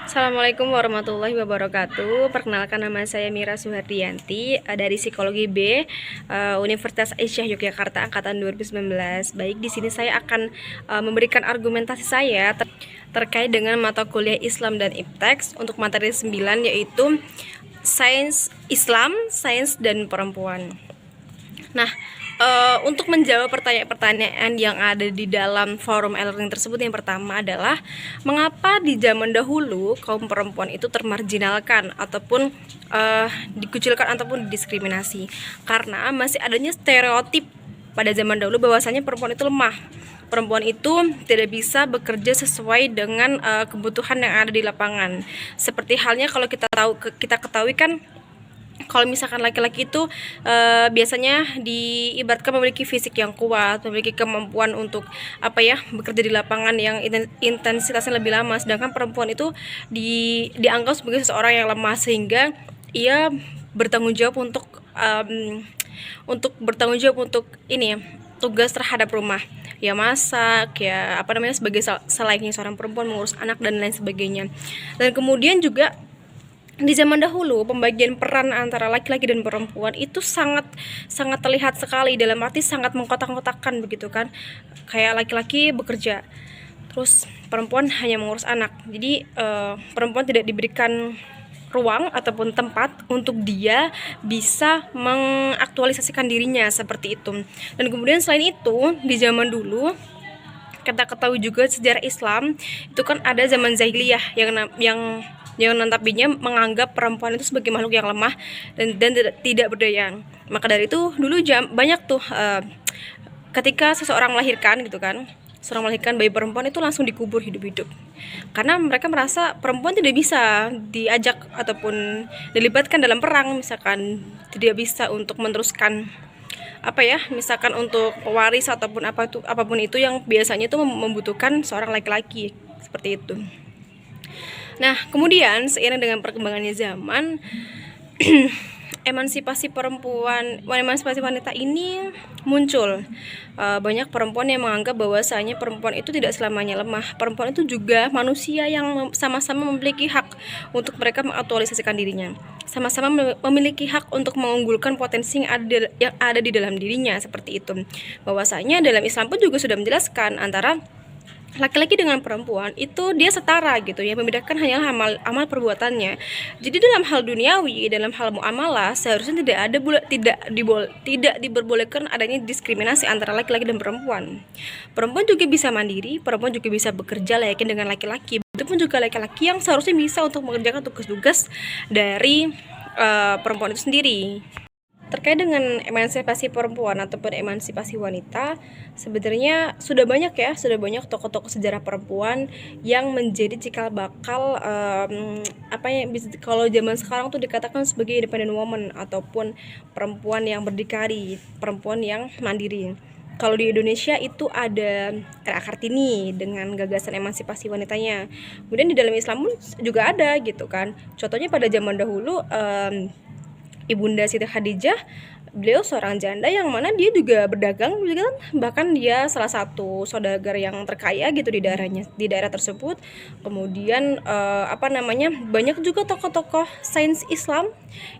Assalamualaikum warahmatullahi wabarakatuh. Perkenalkan, nama saya Mira Suhardianti dari Psikologi B, Universitas Aisyah Yogyakarta angkatan 2019. Baik, di sini saya akan memberikan argumentasi saya terkait dengan mata kuliah Islam dan Ipteks untuk materi 9, yaitu Sains Islam, Sains dan Perempuan. Nah, untuk menjawab pertanyaan-pertanyaan yang ada di dalam forum e-learning tersebut, yang pertama adalah mengapa di zaman dahulu kaum perempuan itu termarginalkan ataupun dikucilkan ataupun didiskriminasi. Karena masih adanya stereotip pada zaman dahulu bahwasanya perempuan itu lemah. Perempuan itu tidak bisa bekerja sesuai dengan kebutuhan yang ada di lapangan. Seperti halnya kalau kita ketahui kan, kalau misalkan laki-laki itu biasanya diibaratkan memiliki fisik yang kuat, memiliki kemampuan untuk bekerja di lapangan yang intensitasnya lebih lama, sedangkan perempuan itu dianggap sebagai seseorang yang lemah, sehingga ia bertanggung jawab untuk bertanggung jawab untuk ini ya, tugas terhadap rumah, ya masak, ya sebagai selayaknya seorang perempuan, mengurus anak dan lain sebagainya. Dan kemudian juga di zaman dahulu pembagian peran antara laki-laki dan perempuan itu sangat terlihat sekali, dalam arti sangat mengkotak-kotakan begitu kan. Kayak laki-laki bekerja, terus perempuan hanya mengurus anak. Jadi perempuan tidak diberikan ruang ataupun tempat untuk dia bisa mengaktualisasikan dirinya seperti itu. Dan kemudian selain itu, di zaman dulu kita ketahui juga sejarah Islam itu kan ada zaman jahiliyah yang nantapinya menganggap perempuan itu sebagai makhluk yang lemah dan tidak berdaya. Maka dari itu dulu banyak tuh ketika seseorang melahirkan gitu kan, seorang melahirkan bayi perempuan itu langsung dikubur hidup-hidup, karena mereka merasa perempuan tidak bisa diajak ataupun dilibatkan dalam perang, misalkan tidak bisa untuk meneruskan misalkan untuk pewaris ataupun apapun itu yang biasanya itu membutuhkan seorang laki-laki seperti itu. Nah, kemudian seiring dengan perkembangannya zaman, emansipasi wanita ini muncul. Banyak perempuan yang menganggap bahwasanya perempuan itu tidak selamanya lemah. Perempuan itu juga manusia yang sama-sama memiliki hak untuk mereka mengaktualisasikan dirinya. Sama-sama memiliki hak untuk mengunggulkan potensi yang ada di dalam dirinya, seperti itu. Bahwasanya dalam Islam pun juga sudah menjelaskan antara laki-laki dengan perempuan itu dia setara gitu ya, membedakan hanya amal perbuatannya. Jadi dalam hal duniawi, dalam hal muamalah, seharusnya tidak diperbolehkan adanya diskriminasi antara laki-laki dan perempuan. Perempuan juga bisa mandiri, perempuan juga bisa bekerja layaknya dengan laki-laki. Begitupun juga laki-laki yang seharusnya bisa untuk mengerjakan tugas-tugas dari perempuan itu sendiri. Terkait dengan emansipasi perempuan ataupun emansipasi wanita, sebenarnya sudah banyak tokoh-tokoh sejarah perempuan yang menjadi cikal bakal kalau zaman sekarang tuh dikatakan sebagai independent woman ataupun perempuan yang berdikari, perempuan yang mandiri. Kalau di Indonesia itu ada Ira Kartini dengan gagasan emansipasi wanitanya. Kemudian di dalam Islam pun juga ada gitu kan. Contohnya pada zaman dahulu, Ibunda Siti Khadijah, beliau seorang janda yang mana dia juga berdagang juga kan, bahkan dia salah satu saudagar yang terkaya gitu di daerah tersebut. Kemudian banyak juga tokoh-tokoh sains Islam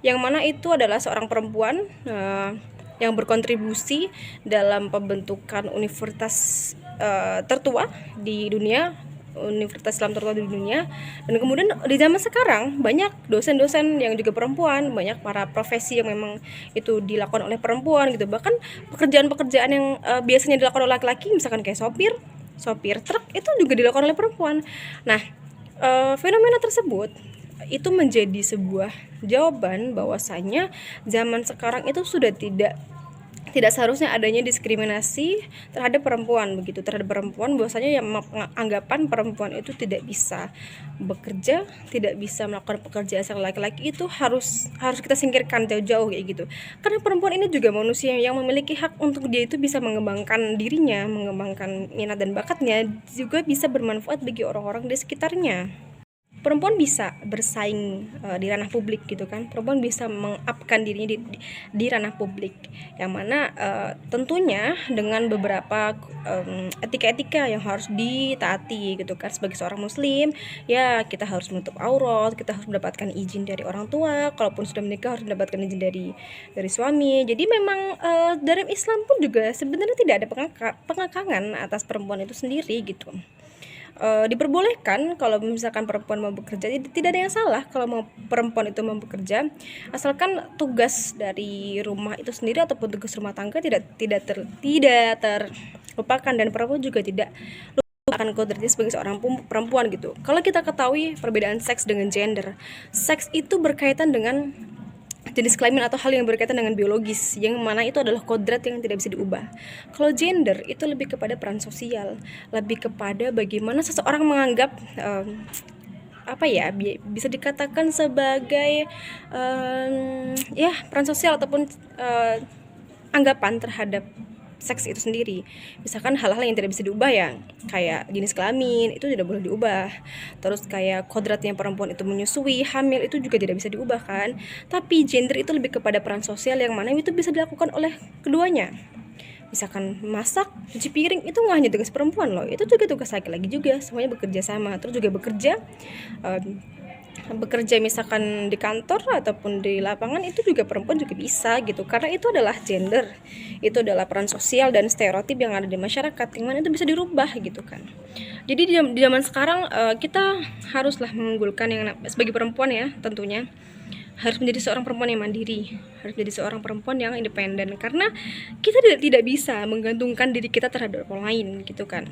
yang mana itu adalah seorang perempuan yang berkontribusi dalam pembentukan universitas tertua di dunia, universitas Islam tertua di dunia. Dan kemudian di zaman sekarang banyak dosen-dosen yang juga perempuan, banyak para profesi yang memang itu dilakukan oleh perempuan gitu. Bahkan pekerjaan-pekerjaan yang biasanya dilakukan oleh laki-laki, misalkan kayak sopir truk, itu juga dilakukan oleh perempuan. Nah, fenomena tersebut itu menjadi sebuah jawaban bahwasanya zaman sekarang itu sudah tidak seharusnya adanya diskriminasi terhadap perempuan begitu, terhadap perempuan, bahwasanya yang anggapan perempuan itu tidak bisa bekerja, tidak bisa melakukan pekerjaan sang laki-laki, itu harus kita singkirkan jauh-jauh kayak gitu. Karena perempuan ini juga manusia yang memiliki hak untuk dia itu bisa mengembangkan dirinya, mengembangkan minat dan bakatnya, juga bisa bermanfaat bagi orang-orang di sekitarnya. perempuan bisa bersaing di ranah publik gitu kan, perempuan bisa mengupkan dirinya di ranah publik, yang mana tentunya dengan beberapa etika-etika yang harus ditaati gitu kan. Sebagai seorang muslim ya kita harus menutup aurat, kita harus mendapatkan izin dari orang tua, kalaupun sudah menikah harus mendapatkan izin dari suami. Jadi memang dalam Islam pun juga sebenarnya tidak ada pengekangan atas perempuan itu sendiri gitu. Diperbolehkan kalau misalkan perempuan mau bekerja, tidak ada yang salah kalau mau perempuan itu mau bekerja, asalkan tugas dari rumah itu sendiri ataupun tugas rumah tangga tidak terlupakan, dan perempuan juga tidak akan kodratnya sebagai seorang perempuan gitu. Kalau kita ketahui perbedaan seks dengan gender, seks itu berkaitan dengan jenis kelamin atau hal yang berkaitan dengan biologis, yang mana itu adalah kodrat yang tidak bisa diubah. Kalau gender itu lebih kepada peran sosial, lebih kepada bagaimana seseorang menganggap bisa dikatakan sebagai ya peran sosial ataupun anggapan terhadap seks itu sendiri. Misalkan hal-hal yang tidak bisa diubah ya, kayak jenis kelamin itu tidak boleh diubah. Terus kayak kodratnya perempuan itu menyusui, hamil itu juga tidak bisa diubah kan. Tapi gender itu lebih kepada peran sosial yang mana itu bisa dilakukan oleh keduanya. Misalkan masak, cuci piring itu nggak hanya tugas perempuan loh, itu juga tugas laki-laki juga, semuanya bekerja sama. Terus juga bekerja misalkan di kantor ataupun di lapangan itu juga perempuan juga bisa gitu, karena itu adalah gender, itu adalah peran sosial dan stereotip yang ada di masyarakat yang mana itu bisa dirubah gitu kan. Jadi di zaman sekarang kita haruslah mengunggulkan yang sebagai perempuan ya, tentunya harus menjadi seorang perempuan yang mandiri, harus menjadi seorang perempuan yang independen, karena kita tidak bisa menggantungkan diri kita terhadap orang lain gitu kan.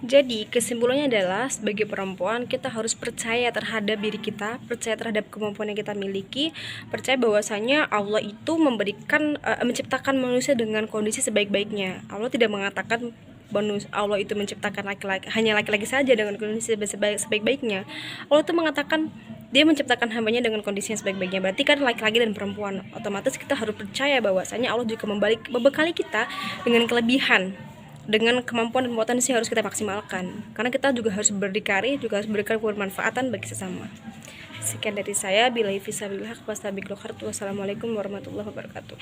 Jadi kesimpulannya adalah sebagai perempuan kita harus percaya terhadap diri kita, percaya terhadap kemampuan yang kita miliki, percaya bahwasanya Allah itu menciptakan manusia dengan kondisi sebaik-baiknya. Allah tidak mengatakan Allah itu menciptakan hanya laki-laki saja dengan kondisi sebaik-baiknya. Allah itu mengatakan Dia menciptakan hambanya dengan kondisi yang sebaik-baiknya. Berarti kan laki-laki dan perempuan, otomatis kita harus percaya bahwasanya Allah juga membekali kita dengan kelebihan, dengan kemampuan dan potensi yang harus kita maksimalkan, karena kita juga harus berdikari, juga harus berikan bermanfaatan bagi sesama. Sekian dari saya, billahi fisabilillah, wassalamualaikum warahmatullahi wabarakatuh.